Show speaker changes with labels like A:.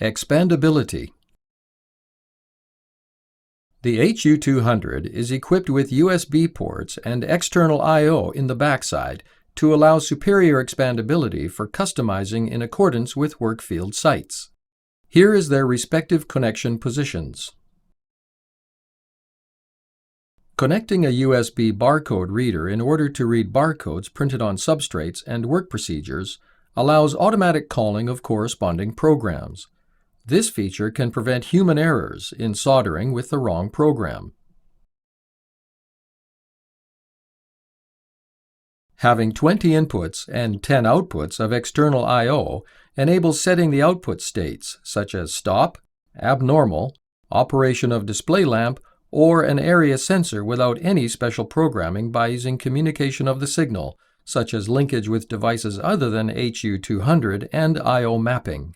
A: Expandability. The HU-200 is equipped with USB ports and external I/O in the backside to allow superior expandability for customizing in accordance with workfield sites. Here is their respective connection positions. Connecting a USB barcode reader in order to read barcodes printed on substrates and work procedures allows automatic calling of corresponding programs. This feature can prevent human errors in soldering with the wrong program. Having 20 inputs and 10 outputs of external I/O enables setting the output states such as stop, abnormal, operation of display lamp, or an area sensor without any special programming by using communication of the signal, such as linkage with devices other than HU-200 and I/O mapping.